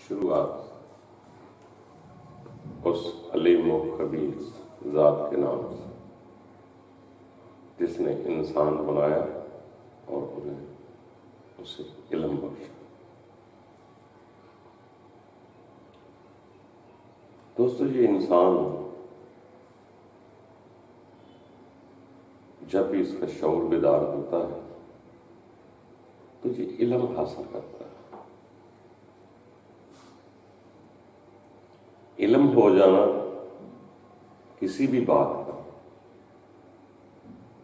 شروعات اس علیم و خبیر ذات کے نام سے جس نے انسان بنایا اور انہیں اسے علم بخشا۔ دوستو، یہ انسان جب بھی اس کا شعور بیدار ہوتا ہے تو یہ علم حاصل کرتا ہے۔ علم ہو جانا کسی بھی بات کا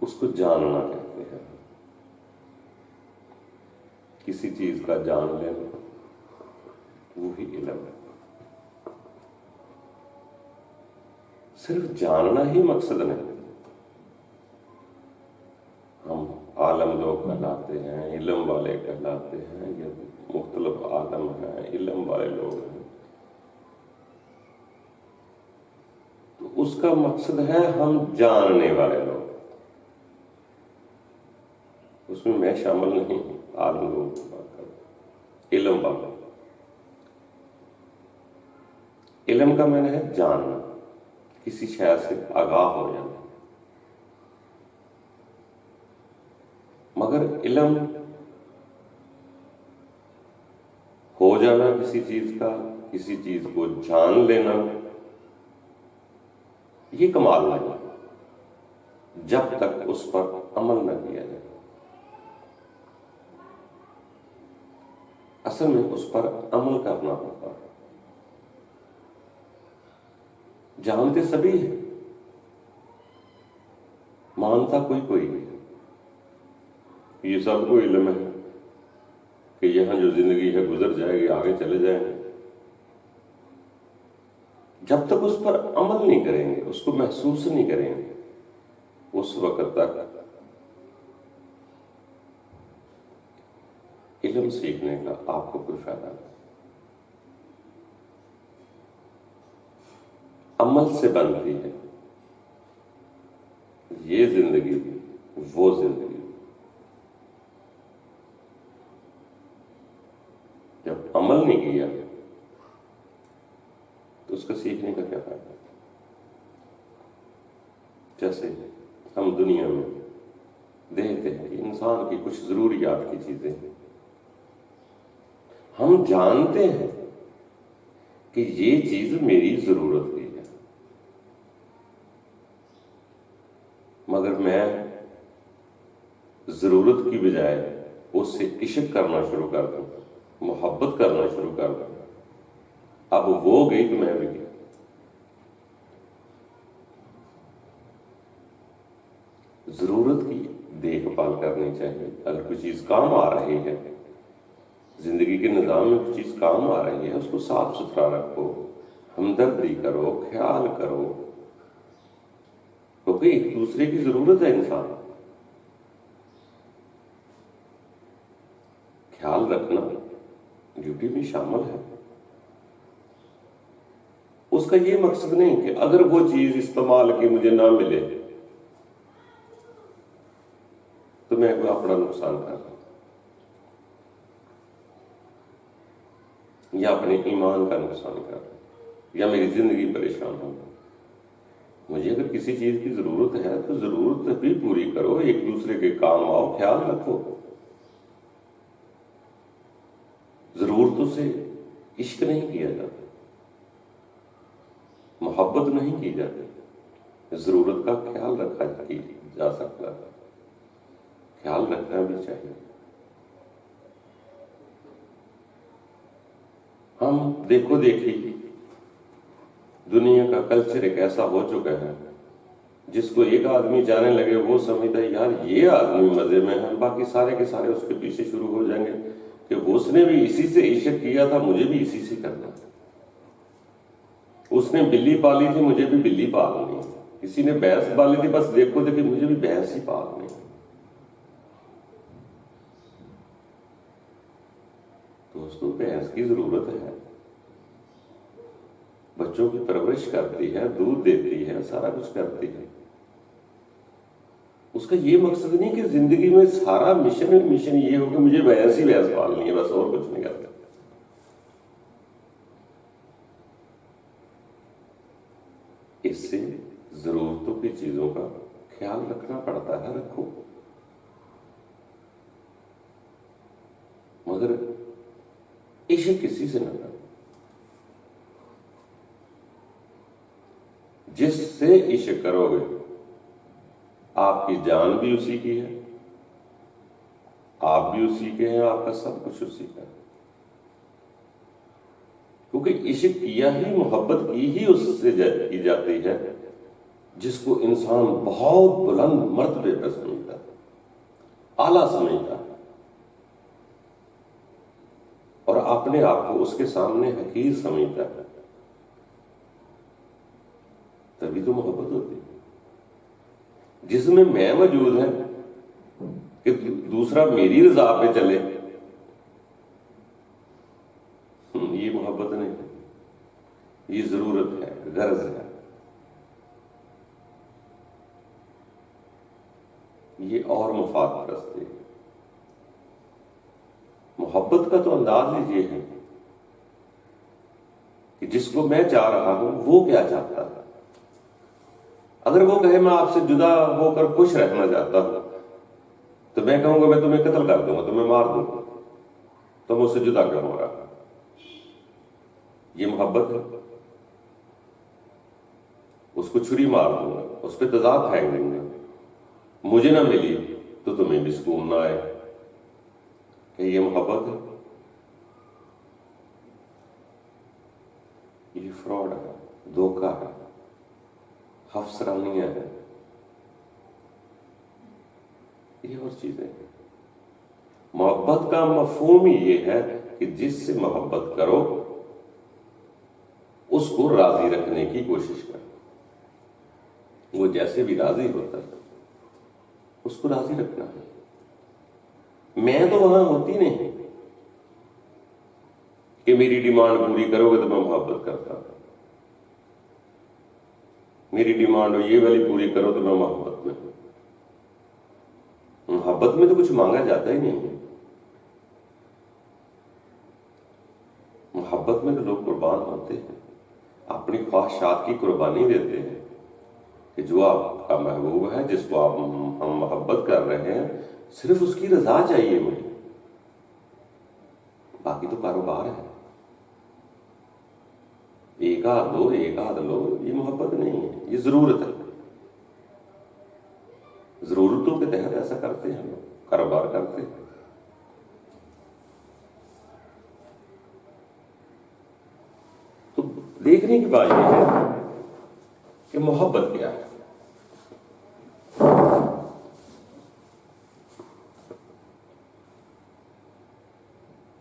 اس کو جاننا کہتے ہیں۔ کسی چیز کا جان لینا وہی علم ہے۔ صرف جاننا ہی مقصد نہیں۔ ہم عالم لوگ کہلاتے ہیں، علم والے کہلاتے ہیں، یہ مختلف عالم ہیں، علم والے لوگ ہیں، تو اس کا مقصد ہے ہم جاننے والے لوگ۔ اس میں شامل نہیں عالم لوگ کی بات کرتے، علم والے۔ علم کا معنی ہے جاننا، کسی شے سے آگاہ ہو جانا۔ مگر علم ہو جانا کسی چیز کا، کسی چیز کو جان لینا، یہ کمال نہیں جب تک اس پر عمل نہ کیا جائے۔ اصل میں اس پر عمل کرنا ہوتا ہے۔ جانتے سبھی ہیں، مانتا کوئی نہیں۔ یہ سب کو علم ہے کہ یہاں جو زندگی ہے گزر جائے گی، آگے چلے جائیں گے۔ جب تک اس پر عمل نہیں کریں گے، اس کو محسوس نہیں کریں گے، اس وقت تک علم سیکھنے کا آپ کو کوئی فائدہ نہیں۔ عمل سے بنتی ہے یہ زندگی، وہ زندگی۔ جب عمل نہیں کیا تو اس کا سیکھنے کا کیا فائدہ؟ جیسے ہم دنیا میں دیکھتے ہیں کہ انسان کی کچھ ضروریات کی چیزیں ہیں، ہم جانتے ہیں کہ یہ چیز میری ضرورت کی ہے، مگر میں ضرورت کی بجائے اس سے عشق کرنا شروع کر دوں، محبت کرنا شروع کر دوں۔ اب وہ گئی تو میں بھی گیا۔ ضرورت کی دیکھ بھال کرنی چاہیے۔ اگر کوئی چیز کام آ رہی ہے، زندگی کے نظام میں کوئی چیز کام آ رہی ہے، اس کو صاف ستھرا رکھو، ہمدردی کرو، خیال کرو، کیونکہ ایک دوسرے کی ضرورت ہے۔ انسان خیال رکھنا ڈیوٹی میں شامل ہے۔ اس کا یہ مقصد نہیں کہ اگر وہ چیز استعمال کی مجھے نہ ملے تو میں کوئی اپنا نقصان کر رہا ہوں یا اپنے ایمان کا نقصان کر رہا ہوں یا میری زندگی پریشان ہو۔ مجھے اگر کسی چیز کی ضرورت ہے تو ضرورت بھی پوری کرو، ایک دوسرے کے کام آؤ، خیال رکھو۔ ضرورتوں سے عشق نہیں کیا جاتا، محبت نہیں کی جاتی۔ ضرورت کا خیال رکھا جا سکتا ہے، خیال رکھنا بھی چاہیے۔ ہم دیکھو دیکھی دنیا کا کلچر ایک ایسا ہو چکا ہے جس کو ایک آدمی جانے لگے وہ سمجھتا ہے یار یہ آدمی مزے میں ہے، باقی سارے کے سارے اس کے پیچھے شروع ہو جائیں گے کہ اس نے بھی اسی سے عشق کیا تھا، مجھے بھی اسی سے کرنا ہے۔ اس نے بلی پالی تھی، مجھے بھی بلی پالنی ہے۔ کسی نے بھینس پالی تھی، بس دیکھو دیکھے مجھے بھی بھینس ہی پالنی ہے۔ دوستوں، بھینس کی ضرورت ہے، بچوں کی پرورش کرتی ہے، دودھ دیتی ہے، سارا کچھ کرتی ہے۔ اس کا یہ مقصد نہیں کہ زندگی میں سارا مشن یہ ہو کہ مجھے بھینس ہی بھینس پالنی ہے، بس اور کچھ نہیں کرتا۔ چیزوں کا خیال رکھنا پڑتا ہے، رکھو، مگر عشق کسی سے نہ کرو۔ جس سے عشق کرو گے آپ کی جان بھی اسی کی ہے، آپ بھی اسی کے ہیں، آپ کا سب کچھ اسی کا ہے، کیونکہ عشق کیا ہی، محبت کی ہی اس سے کی جاتی ہے جس کو انسان بہت بلند مرتبے پر سمجھتا ہے، اعلیٰ سمجھتا ہے، اور اپنے آپ کو اس کے سامنے حقیر سمجھتا ہے، تبھی تو محبت ہوتی ہے۔ جس میں میں موجود ہے کہ دوسرا میری رضا پہ چلے، یہ محبت نہیں ہے، یہ ضرورت ہے، غرض ہے، یہ اور مفاد پرستی ہے۔ محبت کا تو انداز ہی یہ ہے کہ جس کو میں چاہ رہا ہوں وہ کیا چاہتا ہے۔ اگر وہ کہے میں آپ سے جدا ہو کر خوش رہنا چاہتا ہوں تو میں کہوں گا میں تمہیں قتل کر دوں گا، تمہیں مار دوں گا، تم اس سے جدا کیوں ہو رہا؟ یہ محبت ہے؟ اس کو چھری مار دوں گا، اس پہ تیزاب پھینک دوں گا، مجھے نہ ملی تو تمہیں بھی سکون نہ آئے، کہ یہ محبت ہے؟ یہ فراڈ ہے، دھوکہ ہے، افسرانیہ ہے، یہ اور چیزیں ہیں۔ محبت کا مفہوم ہی یہ ہے کہ جس سے محبت کرو اس کو راضی رکھنے کی کوشش کرو، وہ جیسے بھی راضی ہوتا ہے اس کو راضی رکھنا ہے۔ میں تو وہاں ہوتی نہیں کہ میری ڈیمانڈ پوری کرو گے تو میں محبت کرتا ہوں، میری ڈیمانڈ یہ والی پوری کرو تو میں محبت میں ہوں۔ محبت میں تو کچھ مانگا جاتا ہی نہیں ہے، محبت میں تو لوگ قربان ہوتے ہیں، اپنی خواہشات کی قربانی دیتے ہیں، کہ جو آپ کا محبوب ہے، جس کو آپ ہم محبت کر رہے ہیں، صرف اس کی رضا چاہیے مجھے، باقی تو کاروبار ہے، ایک آدھ دو ایک آدھ لو، یہ محبت نہیں ہے، یہ ضرورت ہے۔ ضرورتوں کے تحت ایسا کرتے ہیں لوگ، کاروبار کرتے ہیں۔ تو دیکھنے کی بات یہ ہے کہ محبت کیا ہے۔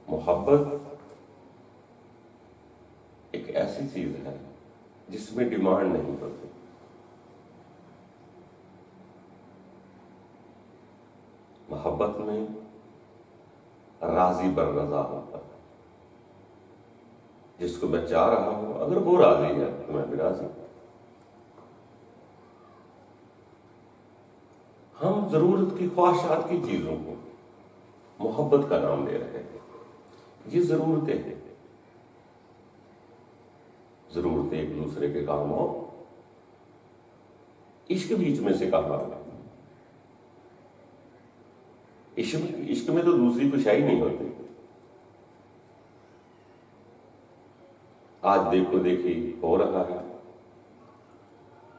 محبت ایک ایسی چیز ہے جس میں ڈیمانڈ نہیں ہوتی، محبت میں راضی بر رضا ہوتا ہے، جس کو میں چاہ رہا ہوں اگر وہ راضی ہے تو میں بھی راضی ہوں۔ ہم ضرورت کی، خواہشات کی چیزوں کو محبت کا نام دے رہے ہیں، یہ ضرورتیں ہیں، ضرورتیں ایک دوسرے کے کام ہو، عشق بیچ میں سے کہاں آ گیا؟ عشق میں تو دوسری کشائی نہیں ہوتی۔ آج دیکھو دیکھی ہو رہا ہے،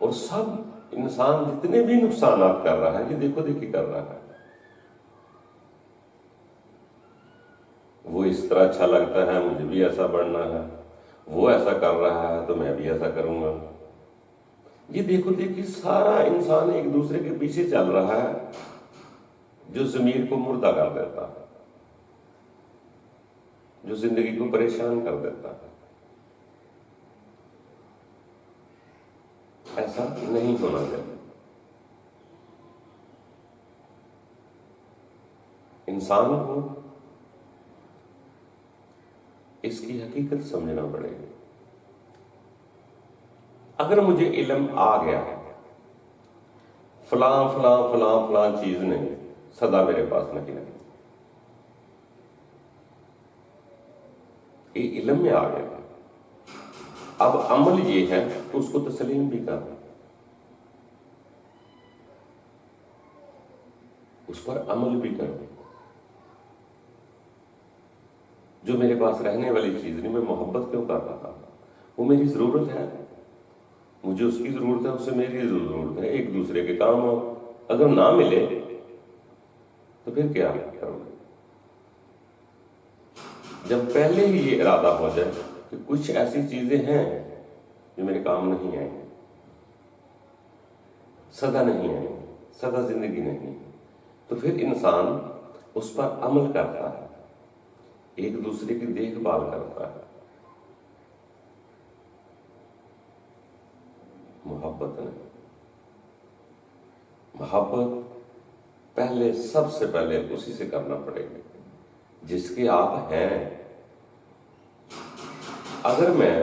اور سب انسان جتنے بھی نقصانات کر رہا ہے یہ دیکھو دیکھی کر رہا ہے۔ وہ اس طرح اچھا لگتا ہے، مجھے بھی ایسا بڑھنا ہے، وہ ایسا کر رہا ہے تو میں بھی ایسا کروں گا، یہ دیکھو دیکھی سارا انسان ایک دوسرے کے پیچھے چل رہا ہے، جو ضمیر کو مردہ کر دیتا ہے، جو زندگی کو پریشان کر دیتا ہے۔ ایسا نہیں ہونا چاہیے۔ انسان کو اس کی حقیقت سمجھنا پڑے گا۔ اگر مجھے علم آ گیا فلاں فلاں فلاں فلاں چیز نہیں، صدا میرے پاس نہیں ہے، یہ علم میں آ گیا، اب عمل یہ ہے اس کو تسلیم بھی کرنا۔ اس پر عمل بھی کروں. جو میرے پاس رہنے والی چیز نہیں، میں محبت کیوں کر رہا ہوں؟ وہ میری ضرورت ہے، مجھے اس کی ضرورت ہے، اسے میری ضرورت ہے، ایک دوسرے کے کام ہو. اگر نہ ملے تو پھر کیا کروں گے؟ جب پہلے ہی یہ ارادہ ہو جائے کہ کچھ ایسی چیزیں ہیں جو میرے کام نہیں آئیں، سدا نہیں آئیں، سدا زندگی نہیں، تو پھر انسان اس پر عمل کرتا ہے، ایک دوسرے کی دیکھ بھال کرتا ہے. محبت نہیں. محبت پہلے، سب سے پہلے اسی سے کرنا پڑے گا جس کے آپ ہیں. اگر میں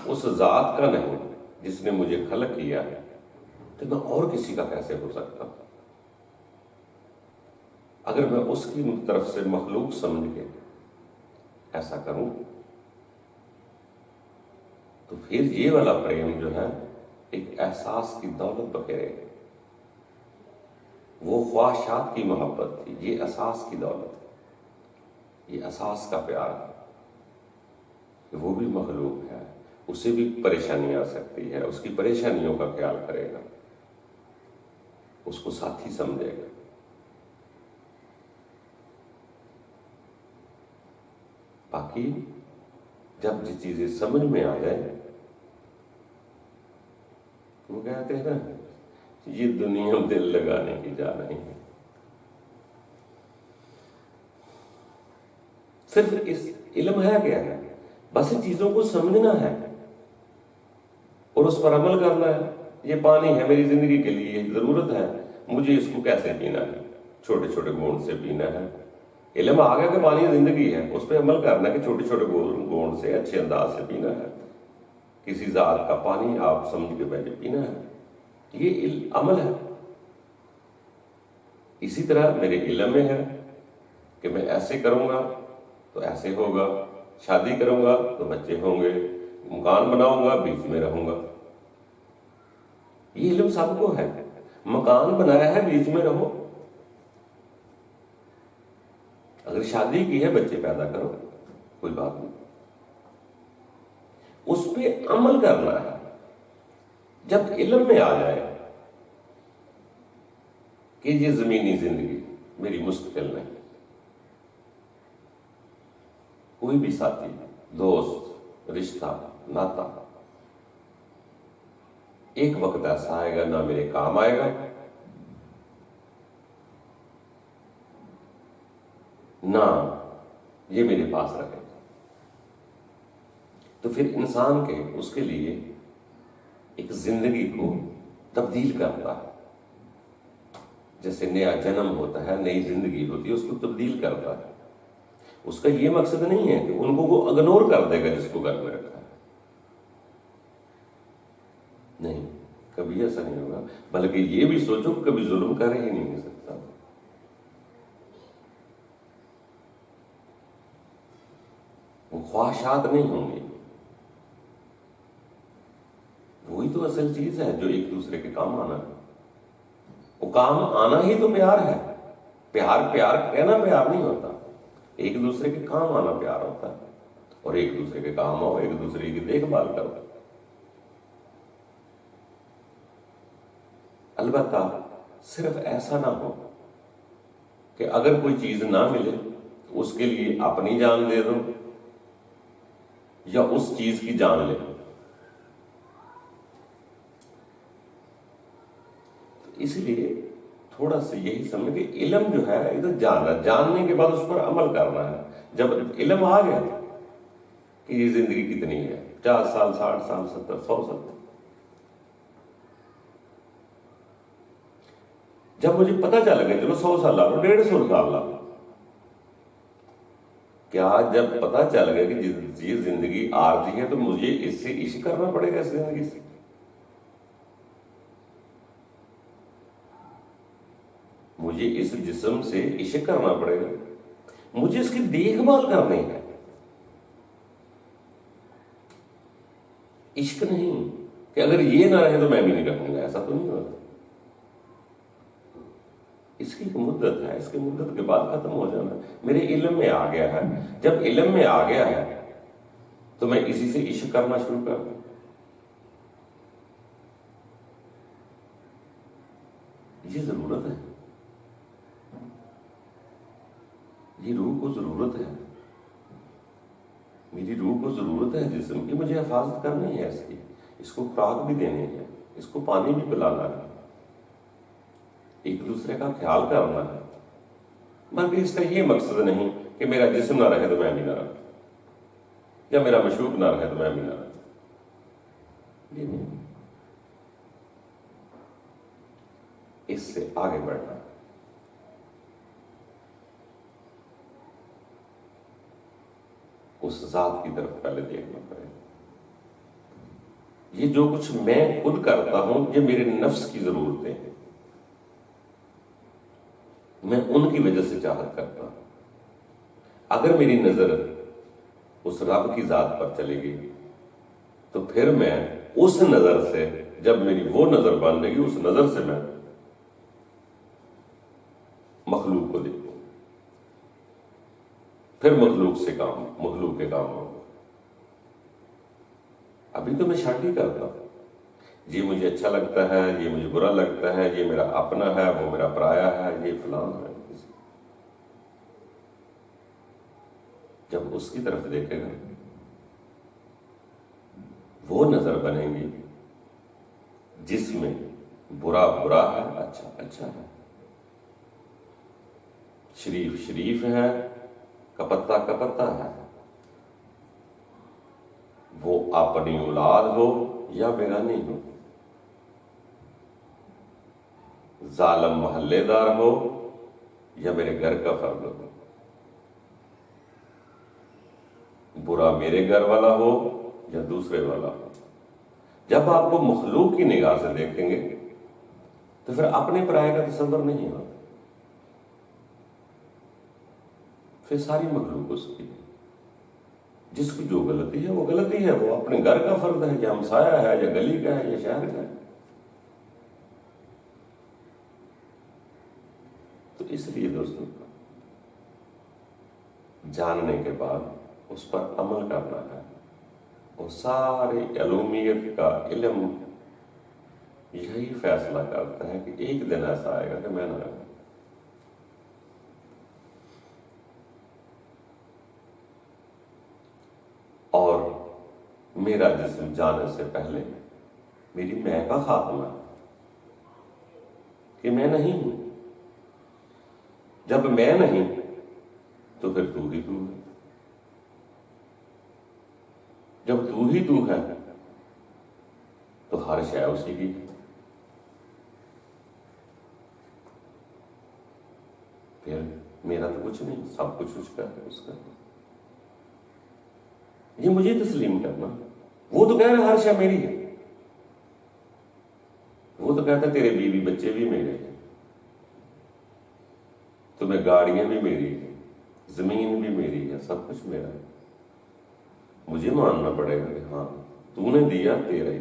اس ذات کا نہیں جس نے مجھے خلق کیا ہے تو میں اور کسی کا کیسے ہو سکتا ہوں؟ اگر میں اس کی طرف سے مخلوق سمجھ کے ایسا کروں تو پھر یہ والا پریم جو ہے ایک احساس کی دولت بکھیرے گا. وہ خواہشات کی محبت تھی، یہ احساس کی دولت ہے، یہ احساس کا پیار ہے کہ وہ بھی مخلوق ہے، اسے بھی پریشانی آ سکتی ہے، اس کی پریشانیوں کا خیال کرے گا، اس کو ساتھی سمجھے گا. باقی جب یہ چیزیں سمجھ میں آ جائیں، وہ کہتے ہیں نا، یہ دنیا دل لگانے کی جا نہیں ہے. صرف اس علم ہے کیا ہے، بس ان چیزوں کو سمجھنا ہے اور اس پر عمل کرنا ہے. یہ پانی ہے میری زندگی کے لیے، یہ ضرورت ہے، مجھے اس کو کیسے پینا ہے، چھوٹے چھوٹے گھونٹ سے پینا ہے. علم آ گیا کہ پانی زندگی ہے، اس پہ عمل کرنا ہے کہ چھوٹے چھوٹے گھونٹ سے اچھے انداز سے پینا ہے. کسی ذات کا پانی آپ سمجھ کے پہلے پینا ہے، یہ عمل ہے. اسی طرح میرے علم میں ہے کہ میں ایسے کروں گا تو ایسے ہوگا، شادی کروں گا تو بچے ہوں گے، مکان بناؤں گا بیچ میں رہوں گا. یہ علم سب کو ہے. مکان بنایا ہے بیچ میں رہو، اگر شادی کی ہے بچے پیدا کرو، کوئی بات نہیں. اس پہ عمل کرنا ہے. جب علم میں آ جائے کہ یہ زمینی زندگی میری مستقل نہیں، کوئی بھی ساتھی، دوست، رشتہ، ناتا ایک وقت ایسا آئے گا نہ میرے کام آئے گا نہ یہ میرے پاس رہے. تو پھر انسان کے اس کے لیے ایک زندگی کو تبدیل کرتا ہے. جیسے نیا جنم ہوتا ہے، نئی زندگی ہوتی ہے، اس کو تبدیل کرتا ہے. اس کا یہ مقصد نہیں ہے کہ ان کو وہ اگنور کر دے گا جس کو گھر میں رکھا ہے، نہیں، کبھی ایسا نہیں ہوگا. بلکہ یہ بھی سوچو کہ کبھی ظلم کر ہی نہیں سکتا. وہ خواہشات نہیں ہوں گی. وہی تو اصل چیز ہے جو ایک دوسرے کے کام آنا ہے. وہ کام آنا ہی تو پیار ہے. پیار کہنا پیار نہیں ہوتا، ایک دوسرے کے کام آنا پیار ہوتا ہے. اور ایک دوسرے کے کام آؤ، ایک دوسرے کی دیکھ بھال کرو. البتہ صرف ایسا نہ ہو کہ اگر کوئی چیز نہ ملے اس کے لیے اپنی جان دے دو یا اس چیز کی جان لے دو. اس لیے تھوڑا سا یہی سمجھ کہ علم جو ہے ادھر جاننا، جاننے کے بعد اس پر عمل کرنا ہے. جب علم آ گیا کہ یہ زندگی کتنی ہے، 50 سال، 60 سال، 70، 100 سال، جب مجھے پتہ چل گیا چلو 100 سال لا لو، 150 سال لا لو، کیا جب پتہ چل گیا کہ یہ زندگی عارضی ہے تو مجھے اس سے عشق کرنا پڑے گا؟ اس زندگی سے مجھے اس جسم سے عشق کرنا پڑے گا، مجھے اس کی دیکھ بھال کرنی ہے. عشق نہیں کہ اگر یہ نہ رہے تو میں بھی نہیں رکھوں گا، ایسا تو نہیں ہوتا. اس کی ایک مدت ہے، اس کی مدت کے بعد ختم ہو جانا. میرے علم میں آ گیا ہے، جب علم میں آ گیا ہے تو میں اسی سے عشق کرنا شروع کر دوں. یہ ضرورت ہے، یہ روح کو ضرورت ہے، میری روح کو ضرورت ہے جسم کی. مجھے حفاظت کرنی ہے اس کو خوراک بھی دینی ہے، اس کو پانی بھی پلانا ہے، ایک دوسرے کا خیال کرنا ہے. بلکہ اس کا یہ مقصد نہیں کہ میرا جسم نہ رہے تو میں بھی نہ رہوں، یا میرا مشوق نہ رہے تو میں بھی نہ رہوں. یہ نہیں، اس سے آگے بڑھنا. اس ذات کی طرف پہلے دیکھنا پڑے. یہ جو کچھ میں خود کرتا ہوں یہ میرے نفس کی ضرورتیں ہیں، میں ان کی وجہ سے چاہت کرتا ہوں. اگر میری نظر اس رب کی ذات پر چلے گی تو پھر میں اس نظر سے، جب میری وہ نظر بن رہی اس نظر سے میں مخلوق کو دیکھوں، پھر مخلوق سے کام، مخلوق کے کام ہوں. ابھی تو میں شک ہی کرتا ہوں، یہ مجھے اچھا لگتا ہے، یہ مجھے برا لگتا ہے، یہ میرا اپنا ہے، وہ میرا پرایا ہے، یہ فلان ہے. جب اس کی طرف دیکھے گا وہ نظر بنے گی جس میں برا برا ہے، اچھا اچھا ہے، شریف شریف ہے، کپتا کپتا ہے. وہ اپنی اولاد ہو یا بیگانی ہو، ظالم محلے دار ہو یا میرے گھر کا فرد ہو، برا میرے گھر والا ہو یا دوسرے والا ہو. جب آپ کو مخلوق کی نگاہ سے دیکھیں گے تو پھر اپنے پرائے کا تصور نہیں ہوتا، پھر ساری مخلوق اس کی، جس کی جو غلطی ہے وہ غلطی ہے، وہ اپنے گھر کا فرد ہے یا ہمسایہ ہے یا گلی کا ہے یا شہر کا ہے. تو اس لیے دوستوں جاننے کے بعد اس پر عمل کرنا ہے. اور ساری علومیت کا علم یہی فیصلہ کرتا ہے کہ ایک دن ایسا آئے گا کہ میں نہ رہوں. اور میرا جسم جانے سے پہلے میری میں کا خاتمہ کہ میں نہیں ہوں. جب میں نہیں تو پھر تو ہی تو ہے. جب تو ہی تو ہے تو ہر شے اسی کی ہے. پھر میرا تو کچھ نہیں، سب کچھ اس کا ہے، اس کا. یہ مجھے تسلیم کرنا. وہ تو کہہ رہے ہر شے میری ہے، وہ تو کہتا ہے تیرے بیوی بچے بھی میرے ہیں، تمہیں گاڑیاں بھی میری ہیں، زمین بھی میری ہے، سب کچھ میرا ہے. مجھے ماننا پڑے گا کہ ہاں تو نے دیا، تیرا ہی.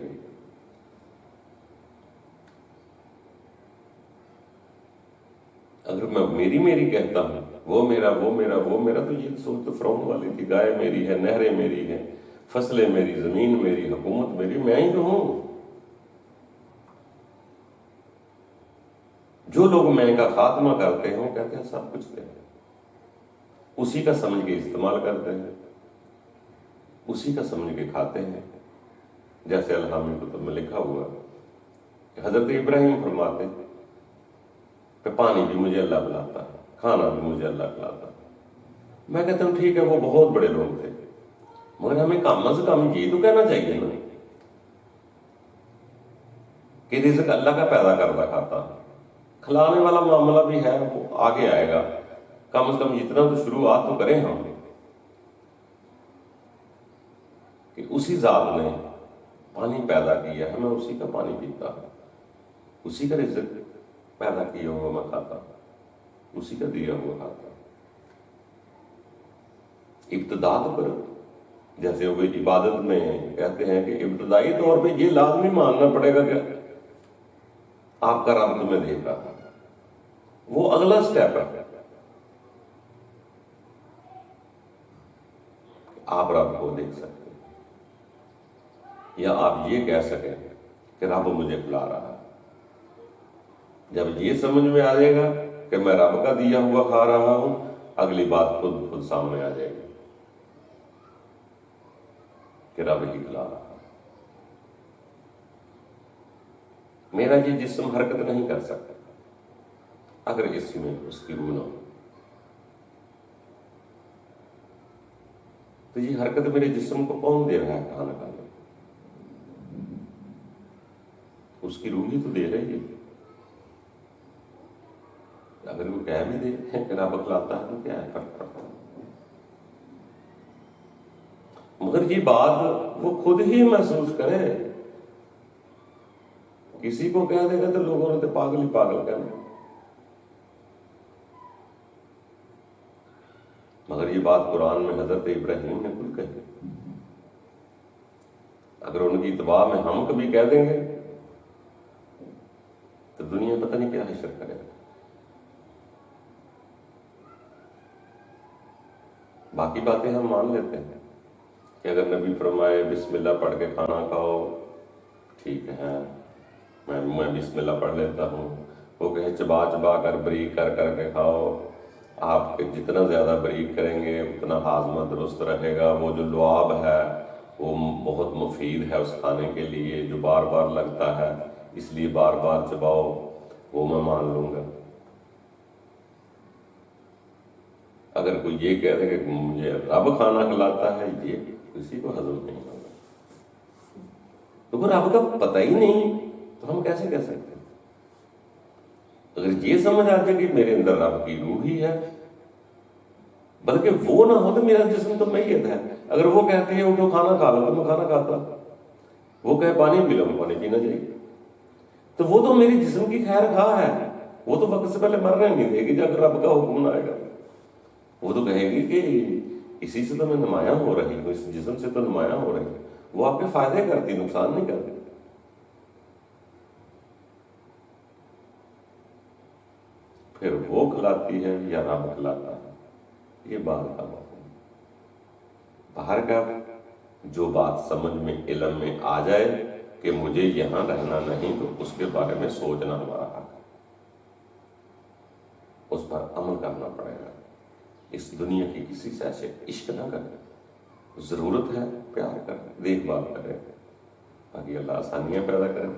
اگر میں میری میری کہتا ہوں، وہ میرا وہ میرا وہ میرا، تو یہ سوچ تو فرعون والی تھی. گائے میری ہے، نہریں میری ہیں، فصلیں میری، زمین میری، حکومت میری، میں ہی تو ہوں. جو لوگ میں کا خاتمہ کرتے ہیں وہ کہتے ہیں سب کچھ دے، اسی کا سمجھ کے استعمال کرتے ہیں، اسی کا سمجھ کے کھاتے ہیں. جیسے الہامی کتب میں لکھا ہوا کہ حضرت ابراہیم فرماتے کہ پانی بھی مجھے اللہ پلاتا ہے، کھانا بھی مجھے اللہ کھلاتا ہے. میں کہتا ہوں ٹھیک ہے، وہ بہت بڑے لوگ تھے، مگر ہمیں کم از کم یہ تو کہنا چاہیے نا کہ رزق اللہ کا پیدا کردہ کھاتا. کھلانے والا معاملہ بھی ہے، وہ آگے آئے گا. کم از کم اتنا تو شروعات تو کریں ہم کہ اسی ذات نے پانی پیدا کیا ہے، میں اسی کا پانی پیتا ہوں، اسی کا رزق پیدا کیا ہوا میں کھاتا ہوں، اسی کا دیا ہوا کھاتا ہوں. ابتدا تو کرو. جیسے وہ عبادت میں کہتے ہیں کہ ابتدائی طور پہ یہ لازمی ماننا پڑے گا کہ آپ کا رب تمہیں دیکھ رہا ہے. وہ اگلا سٹیپ ہے. آپ رب کو دیکھ سکتے ہیں، یا آپ یہ کہہ سکیں کہ رب مجھے کھلا رہا ہے. جب یہ سمجھ میں آ جائے گا کہ میں رب کا دیا ہوا کھا رہا ہوں، اگلی بات خود خود سامنے آ جائے گی کہ رب ہی کھلا رہا ہے. میرا یہ جسم حرکت نہیں کر سکتا اگر اس میں اس کی روح نہ ہو. تو یہ حرکت میرے جسم کو کون دے رہا ہے کھانا کھانے؟ اس کی روح ہی تو دے رہی ہے. اگر وہ کہہ بھی دے کہ رب کھلاتا ہے تو کیا ہے، فرق پڑتا ہے. مگر یہ بات وہ خود ہی محسوس کرے. کسی کو کہہ دے گا تو لوگوں نے تو پاگل ہی پاگل کہنا. مگر یہ بات قرآن میں حضرت ابراہیم نے خود کہی. اگر ان کی اتباع میں ہم کبھی کہہ دیں گے تو دنیا پتہ نہیں کیا حشر کرے گا. باقی باتیں ہم مان لیتے ہیں کہ اگر نبی فرمائے بسم اللہ پڑھ کے کھانا کھاؤ، ٹھیک ہے، میں بسم اللہ پڑھ لیتا ہوں. وہ کہے چبا چبا کر بریک کر کر کے کھاؤ. آپ جتنا زیادہ بریک کریں گے اتنا ہاضمہ درست رہے گا. وہ جو لعاب ہے وہ بہت مفید ہے اس کھانے کے لیے جو بار بار لگتا ہے، اس لیے بار بار چباؤ. وہ میں مان لوں گا. اگر کوئی یہ کہہ دے کہ مجھے رب کھانا کھلاتا ہے، یہ کسی کو ہضم نہیں ہوگا. تو وہ رب کا پتہ ہی نہیں تو ہم کیسے کہہ سکتے ہیں؟ اگر یہ سمجھ آ جائے کہ میرے اندر رب کی روح ہی ہے، بلکہ وہ نہ ہو تو میرا جسم تو میت ہے. اگر وہ کہتے ہیں اٹھو کھانا کھا لو تو میں کھانا کھاتا. وہ کہے پانی پی لو، میں پانی پینا چاہیے. تو وہ تو میری جسم کی خیر خواہ ہے. وہ تو وقت سے پہلے مرنے نہیں دے گی جب رب کا حکم نہ آئے گا. وہ تو کہے گی کہ اسی سے تو میں نمایاں ہو رہی ہوں، اس جسم سے تو نمایاں ہو رہی ہوں. وہ آپ کے فائدے کرتی، نقصان نہیں کرتی. پھر وہ کھلاتی ہے یا رب کھلاتا ہے، یہ بات کا بات ہے. باہر کا جو بات سمجھ میں علم میں آ جائے کہ مجھے یہاں رہنا نہیں، تو اس کے بارے میں سوچنا ہمارا حق ہے. اس پر عمل کرنا پڑے گا. اس دنیا کی کسی سے ایسے عشق نہ کرے. ضرورت ہے پیار کرے، دیکھ بھال کرے، تاکہ اللہ آسانیاں پیدا کرے.